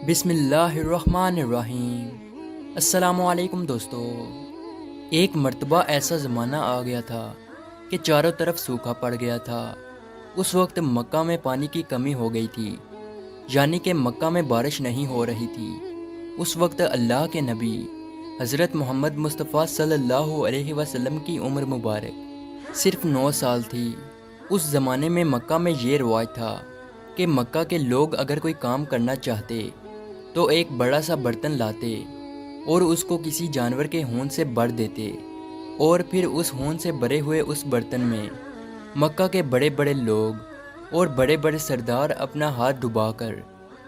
بسم اللہ الرحمن الرحیم۔ السلام علیکم دوستو۔ ایک مرتبہ ایسا زمانہ آ گیا تھا کہ چاروں طرف سوکھا پڑ گیا تھا۔ اس وقت مکہ میں پانی کی کمی ہو گئی تھی، یعنی کہ مکہ میں بارش نہیں ہو رہی تھی۔ اس وقت اللہ کے نبی حضرت محمد مصطفیٰ صلی اللہ علیہ وسلم کی عمر مبارک صرف 9 سال تھی۔ اس زمانے میں مکہ میں یہ رواج تھا کہ مکہ کے لوگ اگر کوئی کام کرنا چاہتے تو ایک بڑا سا برتن لاتے اور اس کو کسی جانور کے خون سے بھر دیتے، اور پھر اس خون سے بھرے ہوئے اس برتن میں مکہ کے بڑے بڑے لوگ اور بڑے بڑے سردار اپنا ہاتھ ڈبا کر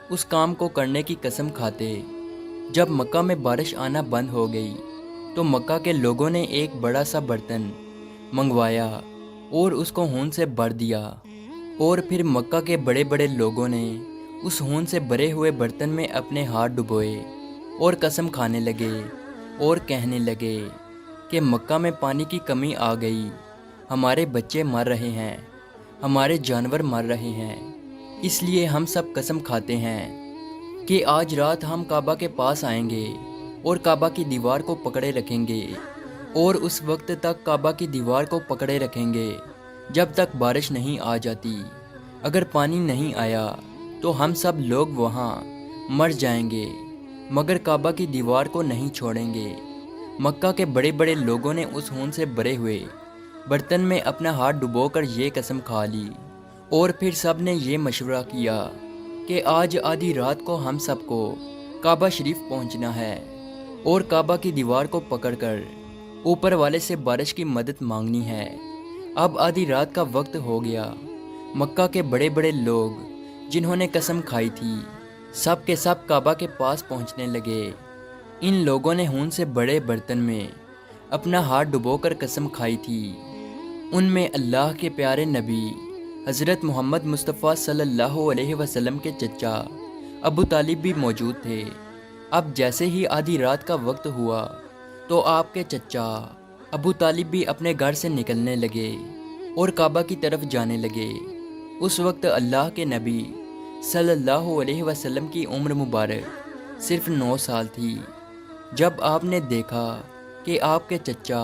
اس کام کو کرنے کی قسم کھاتے۔ جب مکہ میں بارش آنا بند ہو گئی تو مکہ کے لوگوں نے ایک بڑا سا برتن منگوایا اور اس کو خون سے بھر دیا، اور پھر مکہ کے بڑے بڑے لوگوں نے اس خون سے بھرے ہوئے برتن میں اپنے ہاتھ ڈبوئے اور قسم کھانے لگے اور کہنے لگے کہ مکہ میں پانی کی کمی آ گئی، ہمارے بچے مر رہے ہیں، ہمارے جانور مر رہے ہیں، اس لیے ہم سب قسم کھاتے ہیں کہ آج رات ہم کعبہ کے پاس آئیں گے اور کعبہ کی دیوار کو پکڑے رکھیں گے، اور اس وقت تک کعبہ کی دیوار کو پکڑے رکھیں گے جب تک بارش نہیں آ جاتی۔ اگر پانی نہیں آیا تو ہم سب لوگ وہاں مر جائیں گے، مگر کعبہ کی دیوار کو نہیں چھوڑیں گے۔ مکہ کے بڑے بڑے لوگوں نے اس خون سے بھرے ہوئے برتن میں اپنا ہاتھ ڈبو کر یہ قسم کھا لی، اور پھر سب نے یہ مشورہ کیا کہ آج آدھی رات کو ہم سب کو کعبہ شریف پہنچنا ہے اور کعبہ کی دیوار کو پکڑ کر اوپر والے سے بارش کی مدد مانگنی ہے۔ اب آدھی رات کا وقت ہو گیا۔ مکہ کے بڑے بڑے لوگ جنہوں نے قسم کھائی تھی سب کے سب کعبہ کے پاس پہنچنے لگے۔ ان لوگوں نے خون سے بڑے برتن میں اپنا ہاتھ ڈبو کر قسم کھائی تھی۔ ان میں اللہ کے پیارے نبی حضرت محمد مصطفیٰ صلی اللہ علیہ وسلم کے چچا ابو طالب بھی موجود تھے۔ اب جیسے ہی آدھی رات کا وقت ہوا تو آپ کے چچا ابو طالب بھی اپنے گھر سے نکلنے لگے اور کعبہ کی طرف جانے لگے۔ اس وقت اللہ کے نبی صلی اللہ علیہ وسلم کی عمر مبارک صرف 9 سال تھی۔ جب آپ نے دیکھا کہ آپ کے چچا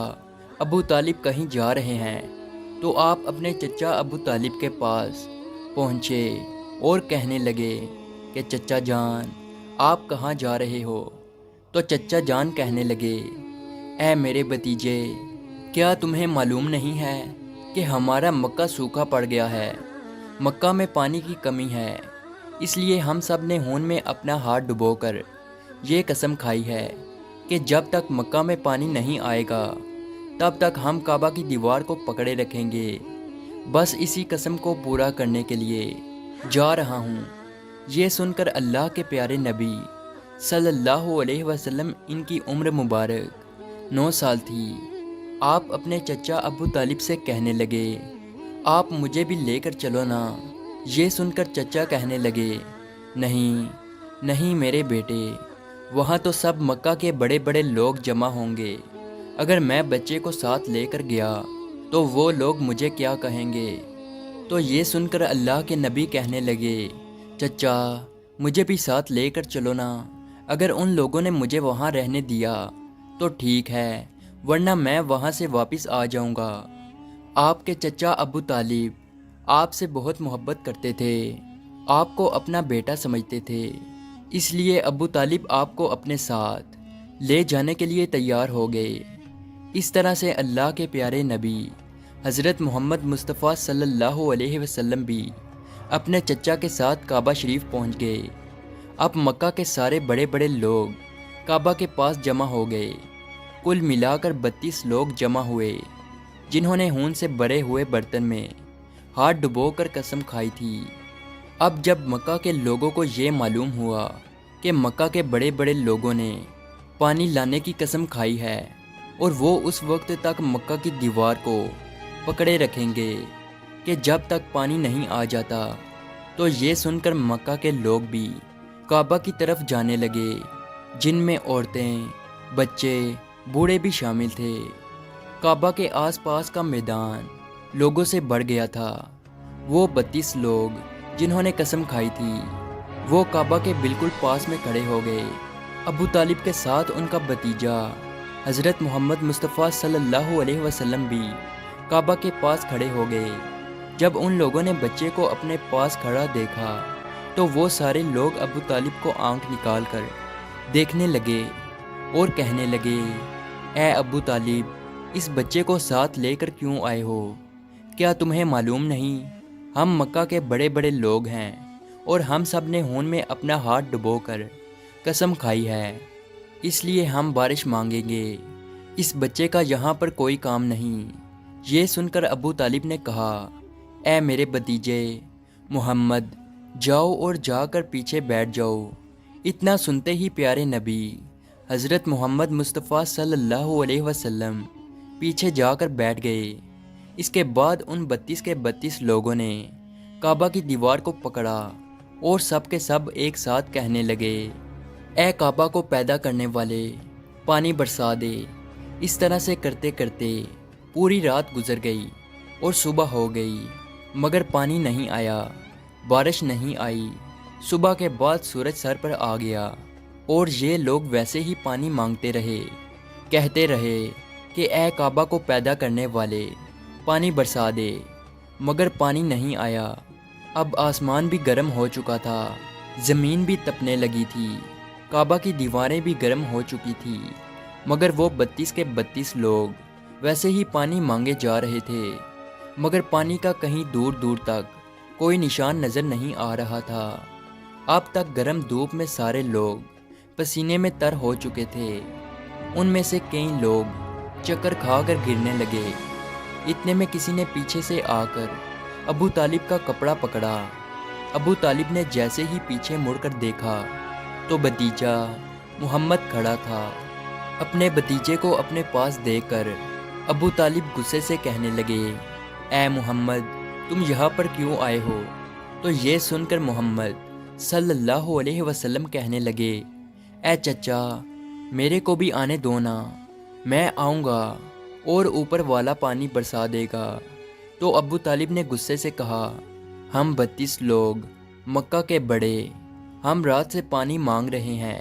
ابو طالب کہیں جا رہے ہیں تو آپ اپنے چچا ابو طالب کے پاس پہنچے اور کہنے لگے کہ چچا جان آپ کہاں جا رہے ہو؟ تو چچا جان کہنے لگے، اے میرے بھتیجے، کیا تمہیں معلوم نہیں ہے کہ ہمارا مکہ سوکھا پڑ گیا ہے، مکہ میں پانی کی کمی ہے، اس لیے ہم سب نے خون میں اپنا ہاتھ ڈبو کر یہ قسم کھائی ہے کہ جب تک مکہ میں پانی نہیں آئے گا تب تک ہم کعبہ کی دیوار کو پکڑے رکھیں گے۔ بس اسی قسم کو پورا کرنے کے لیے جا رہا ہوں۔ یہ سن کر اللہ کے پیارے نبی صلی اللہ علیہ وسلم، ان کی عمر مبارک 9 سال تھی، آپ اپنے چچا ابو طالب سے کہنے لگے، آپ مجھے بھی لے کر چلو نا۔ یہ سن کر چچا کہنے لگے، نہیں نہیں میرے بیٹے، وہاں تو سب مکہ کے بڑے بڑے لوگ جمع ہوں گے، اگر میں بچے کو ساتھ لے کر گیا تو وہ لوگ مجھے کیا کہیں گے؟ تو یہ سن کر اللہ کے نبی کہنے لگے، چچا مجھے بھی ساتھ لے کر چلو نا، اگر ان لوگوں نے مجھے وہاں رہنے دیا تو ٹھیک ہے، ورنہ میں وہاں سے واپس آ جاؤں گا۔ آپ کے چچا ابو طالب آپ سے بہت محبت کرتے تھے، آپ کو اپنا بیٹا سمجھتے تھے، اس لیے ابو طالب آپ کو اپنے ساتھ لے جانے کے لیے تیار ہو گئے۔ اس طرح سے اللہ کے پیارے نبی حضرت محمد مصطفیٰ صلی اللہ علیہ وسلم بھی اپنے چچا کے ساتھ کعبہ شریف پہنچ گئے۔ اب مکہ کے سارے بڑے بڑے لوگ کعبہ کے پاس جمع ہو گئے۔ کل ملا کر 32 لوگ جمع ہوئے جنہوں نے خون سے بھرے ہوئے برتن میں ہاتھ ڈبو کر قسم کھائی تھی۔ اب جب مکہ کے لوگوں کو یہ معلوم ہوا کہ مکہ کے بڑے بڑے لوگوں نے پانی لانے کی قسم کھائی ہے اور وہ اس وقت تک مکہ کی دیوار کو پکڑے رکھیں گے کہ جب تک پانی نہیں آ جاتا، تو یہ سن کر مکہ کے لوگ بھی کعبہ کی طرف جانے لگے، جن میں عورتیں، بچے، بوڑھے بھی شامل تھے۔ کعبہ کے آس پاس کا میدان لوگوں سے بھر گیا تھا۔ وہ 32 لوگ جنہوں نے قسم کھائی تھی وہ کعبہ کے بالکل پاس میں کھڑے ہو گئے۔ ابو طالب کے ساتھ ان کا بھتیجا حضرت محمد مصطفیٰ صلی اللہ علیہ وسلم بھی کعبہ کے پاس کھڑے ہو گئے۔ جب ان لوگوں نے بچے کو اپنے پاس کھڑا دیکھا تو وہ سارے لوگ ابو طالب کو آنکھ نکال کر دیکھنے لگے اور کہنے لگے، اے ابو طالب، اس بچے کو ساتھ لے کر کیوں آئے ہو؟ کیا تمہیں معلوم نہیں ہم مکہ کے بڑے بڑے لوگ ہیں اور ہم سب نے خون میں اپنا ہاتھ ڈبو کر قسم کھائی ہے، اس لیے ہم بارش مانگیں گے، اس بچے کا یہاں پر کوئی کام نہیں۔ یہ سن کر ابو طالب نے کہا، اے میرے بھتیجے محمد، جاؤ اور جا کر پیچھے بیٹھ جاؤ۔ اتنا سنتے ہی پیارے نبی حضرت محمد مصطفیٰ صلی اللہ علیہ وسلم پیچھے جا کر بیٹھ گئے۔ اس کے بعد ان 32 کے 32 لوگوں نے کعبہ کی دیوار کو پکڑا اور سب کے سب ایک ساتھ کہنے لگے، اے کعبہ کو پیدا کرنے والے، پانی برسا دے۔ اس طرح سے کرتے کرتے پوری رات گزر گئی اور صبح ہو گئی، مگر پانی نہیں آیا، بارش نہیں آئی۔ صبح کے بعد سورج سر پر آ گیا اور یہ لوگ ویسے ہی پانی مانگتے رہے، کہتے رہے کہ اے کعبہ کو پیدا کرنے والے، پانی برسا دے، مگر پانی نہیں آیا۔ اب آسمان بھی گرم ہو چکا تھا، زمین بھی تپنے لگی تھی، کعبہ کی دیواریں بھی گرم ہو چکی تھی، مگر وہ 32 کے 32 لوگ ویسے ہی پانی مانگے جا رہے تھے، مگر پانی کا کہیں دور دور تک کوئی نشان نظر نہیں آ رہا تھا۔ اب تک گرم دھوپ میں سارے لوگ پسینے میں تر ہو چکے تھے، ان میں سے کئی لوگ چکر کھا کر گرنے لگے۔ اتنے میں کسی نے پیچھے سے آ کر ابو طالب کا کپڑا پکڑا۔ ابو طالب نے جیسے ہی پیچھے مڑ کر دیکھا تو بھتیجا محمد کھڑا تھا۔ اپنے بھتیجے کو اپنے پاس دیکھ کر ابو طالب غصے سے کہنے لگے، اے محمد، تم یہاں پر کیوں آئے ہو؟ تو یہ سن کر محمد صلی اللہ علیہ وسلم کہنے لگے، اے چچا، میرے کو بھی آنے دو نا، میں آؤں گا اور اوپر والا پانی برسا دے گا۔ تو ابو طالب نے غصے سے کہا، ہم 32 لوگ مکہ کے بڑے، ہم رات سے پانی مانگ رہے ہیں،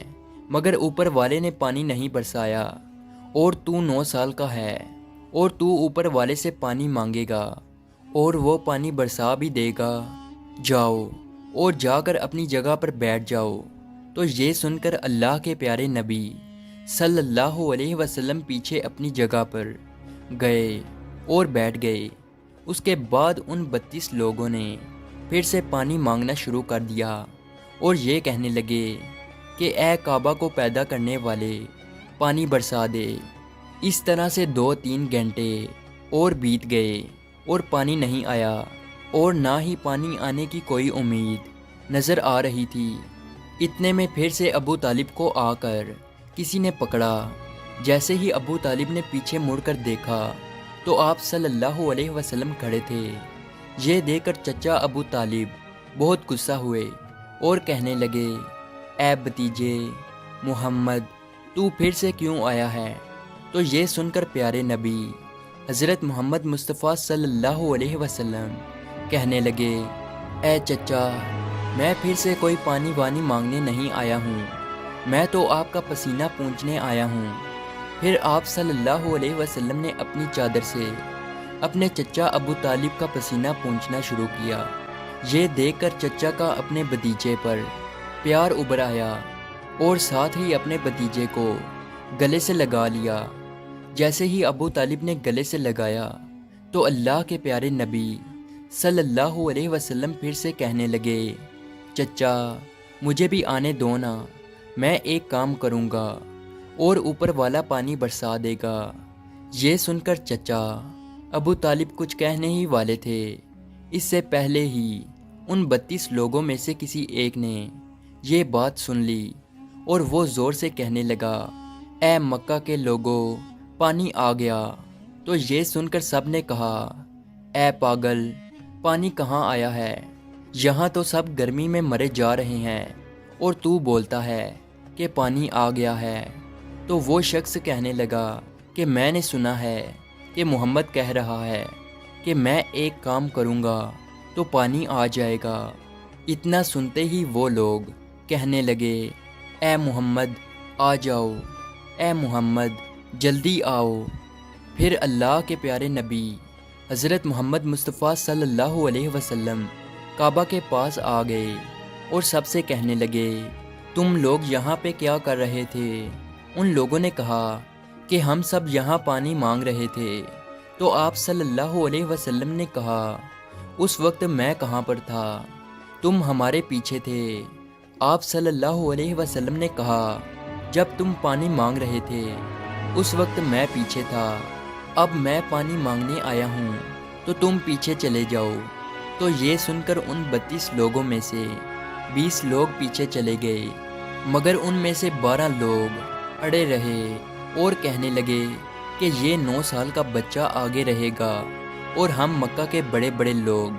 مگر اوپر والے نے پانی نہیں برسایا، اور تو 9 سال کا ہے اور تو اوپر والے سے پانی مانگے گا اور وہ پانی برسا بھی دے گا، جاؤ اور جا کر اپنی جگہ پر بیٹھ جاؤ۔ تو یہ سن کر اللہ کے پیارے نبی صلی اللہ علیہ وسلم پیچھے اپنی جگہ پر گئے اور بیٹھ گئے۔ اس کے بعد ان 32 لوگوں نے پھر سے پانی مانگنا شروع کر دیا اور یہ کہنے لگے کہ اے کعبہ کو پیدا کرنے والے، پانی برسا دے۔ اس طرح سے 2-3 گھنٹے اور بیت گئے اور پانی نہیں آیا، اور نہ ہی پانی آنے کی کوئی امید نظر آ رہی تھی۔ اتنے میں پھر سے ابو طالب کو آ کر کسی نے پکڑا۔ جیسے ہی ابو طالب نے پیچھے مڑ کر دیکھا تو آپ صلی اللہ علیہ وسلم کھڑے تھے۔ یہ دیکھ کر چچا ابو طالب بہت غصہ ہوئے اور کہنے لگے، اے بھتیجے محمد، تو پھر سے کیوں آیا ہے؟ تو یہ سن کر پیارے نبی حضرت محمد مصطفیٰ صلی اللہ علیہ وسلم کہنے لگے، اے چچا، میں پھر سے کوئی پانی وانی مانگنے نہیں آیا ہوں، میں تو آپ کا پسینہ پونچھنے آیا ہوں۔ پھر آپ صلی اللہ علیہ وسلم نے اپنی چادر سے اپنے چچا ابو طالب کا پسینہ پونچھنا شروع کیا۔ یہ دیکھ کر چچا کا اپنے بھتیجے پر پیار ابھر آیا اور ساتھ ہی اپنے بھتیجے کو گلے سے لگا لیا۔ جیسے ہی ابو طالب نے گلے سے لگایا تو اللہ کے پیارے نبی صلی اللہ علیہ وسلم پھر سے کہنے لگے، چچا، مجھے بھی آنے دو نا، میں ایک کام کروں گا اور اوپر والا پانی برسا دے گا۔ یہ سن کر چچا ابو طالب کچھ کہنے ہی والے تھے، اس سے پہلے ہی ان 32 لوگوں میں سے کسی ایک نے یہ بات سن لی اور وہ زور سے کہنے لگا، اے مکہ کے لوگوں، پانی آ گیا۔ تو یہ سن کر سب نے کہا، اے پاگل، پانی کہاں آیا ہے؟ یہاں تو سب گرمی میں مرے جا رہے ہیں اور تو بولتا ہے کہ پانی آ گیا ہے۔ تو وہ شخص کہنے لگا کہ میں نے سنا ہے کہ محمد کہہ رہا ہے کہ میں ایک کام کروں گا تو پانی آ جائے گا، اتنا سنتے ہی وہ لوگ کہنے لگے، اے محمد آ جاؤ، اے محمد جلدی آؤ۔ پھر اللہ کے پیارے نبی حضرت محمد مصطفیٰ صلی اللہ علیہ وسلم کعبہ کے پاس آ گئے اور سب سے کہنے لگے، تم لوگ یہاں پہ کیا کر رہے تھے؟ ان لوگوں نے کہا کہ ہم سب یہاں پانی مانگ رہے تھے۔ تو آپ صلی اللہ علیہ وسلم نے کہا، اس وقت میں کہاں پر تھا؟ تم ہمارے پیچھے تھے۔ آپ صلی اللہ علیہ وسلم نے کہا، جب تم پانی مانگ رہے تھے اس وقت میں پیچھے تھا، اب میں پانی مانگنے آیا ہوں تو تم پیچھے چلے جاؤ۔ تو یہ سن کر ان 32 لوگوں میں سے 20 لوگ پیچھے چلے گئے، مگر ان میں سے 12 لوگ اڑے رہے اور کہنے لگے کہ یہ 9 سال کا بچہ آگے رہے گا اور ہم مکہ کے بڑے بڑے لوگ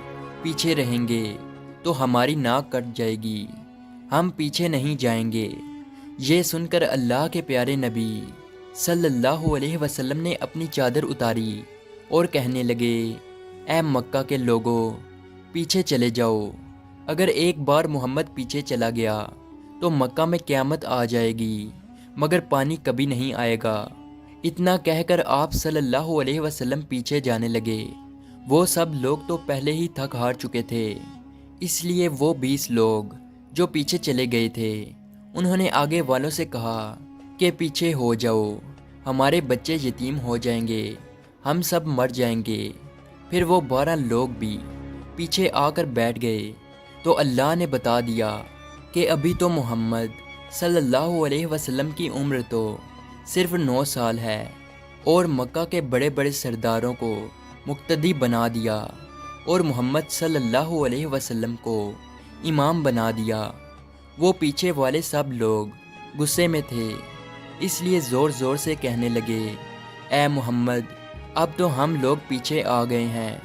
پیچھے رہیں گے تو ہماری ناک کٹ جائے گی، ہم پیچھے نہیں جائیں گے۔ یہ سن کر اللہ کے پیارے نبی صلی اللہ علیہ وسلم نے اپنی چادر اتاری اور کہنے لگے، اے مکہ کے لوگوں پیچھے چلے جاؤ، اگر ایک بار محمد پیچھے چلا گیا تو مکہ میں قیامت آ جائے گی، مگر پانی کبھی نہیں آئے گا۔ اتنا کہہ کر آپ صلی اللہ علیہ وسلم پیچھے جانے لگے۔ وہ سب لوگ تو پہلے ہی تھک ہار چکے تھے، اس لیے وہ 20 لوگ جو پیچھے چلے گئے تھے انہوں نے آگے والوں سے کہا کہ پیچھے ہو جاؤ، ہمارے بچے یتیم ہو جائیں گے، ہم سب مر جائیں گے۔ پھر وہ 12 لوگ بھی پیچھے آ کر بیٹھ گئے تو اللہ نے بتا دیا کہ ابھی تو محمد صلی اللہ علیہ وسلم کی عمر تو صرف 9 سال ہے، اور مکہ کے بڑے بڑے سرداروں کو مقتدی بنا دیا اور محمد صلی اللہ علیہ وسلم کو امام بنا دیا۔ وہ پیچھے والے سب لوگ غصے میں تھے، اس لیے زور زور سے کہنے لگے، اے محمد اب تو ہم لوگ پیچھے آ گئے ہیں،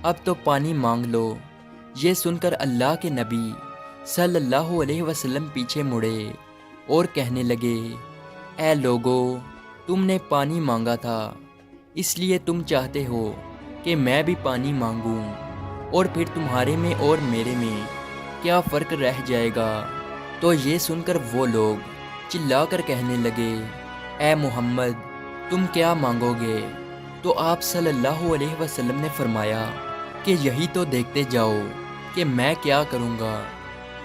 اب تو پانی مانگ لو۔ یہ سن کر اللہ کے نبی صلی اللہ علیہ وسلم پیچھے مڑے اور کہنے لگے، اے لوگو تم نے پانی مانگا تھا، اس لیے تم چاہتے ہو کہ میں بھی پانی مانگوں، اور پھر تمہارے میں اور میرے میں کیا فرق رہ جائے گا؟ تو یہ سن کر وہ لوگ چلا کر کہنے لگے، اے محمد تم کیا مانگو گے؟ تو آپ صلی اللہ علیہ وسلم نے فرمایا کہ یہی تو دیکھتے جاؤ کہ میں کیا کروں گا۔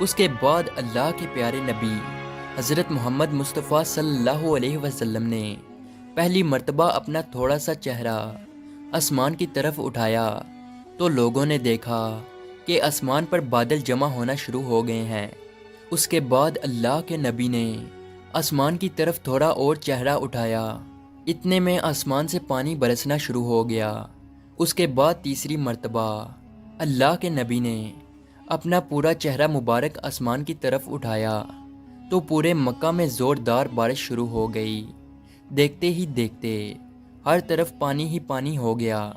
اس کے بعد اللہ کے پیارے نبی حضرت محمد مصطفیٰ صلی اللہ علیہ وسلم نے پہلی مرتبہ اپنا تھوڑا سا چہرہ آسمان کی طرف اٹھایا تو لوگوں نے دیکھا کہ آسمان پر بادل جمع ہونا شروع ہو گئے ہیں۔ اس کے بعد اللہ کے نبی نے آسمان کی طرف تھوڑا اور چہرہ اٹھایا، اتنے میں آسمان سے پانی برسنا شروع ہو گیا۔ اس کے بعد تیسری مرتبہ اللہ کے نبی نے اپنا پورا چہرہ مبارک آسمان کی طرف اٹھایا تو پورے مکہ میں زوردار بارش شروع ہو گئی۔ دیکھتے ہی دیکھتے ہر طرف پانی ہی پانی ہو گیا۔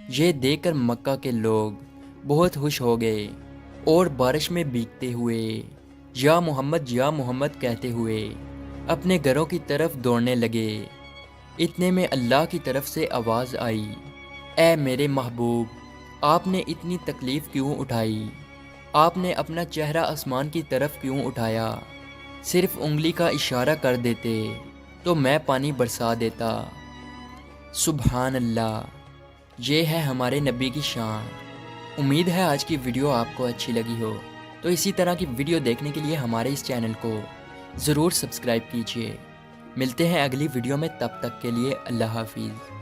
یہ دیکھ کر مکہ کے لوگ بہت خوش ہو گئے اور بارش میں بھیگتے ہوئے یا محمد کہتے ہوئے اپنے گھروں کی طرف دوڑنے لگے۔ اتنے میں اللہ کی طرف سے آواز آئی، اے میرے محبوب آپ نے اتنی تکلیف کیوں اٹھائی؟ آپ نے اپنا چہرہ آسمان کی طرف کیوں اٹھایا؟ صرف انگلی کا اشارہ کر دیتے تو میں پانی برسا دیتا۔ سبحان اللہ، یہ ہے ہمارے نبی کی شان۔ امید ہے آج کی ویڈیو آپ کو اچھی لگی ہو، تو اسی طرح کی ویڈیو دیکھنے کے لیے ہمارے اس چینل کو ضرور سبسکرائب کیجیے۔ ملتے ہیں اگلی ویڈیو میں، تب تک کے لیے اللہ حافظ۔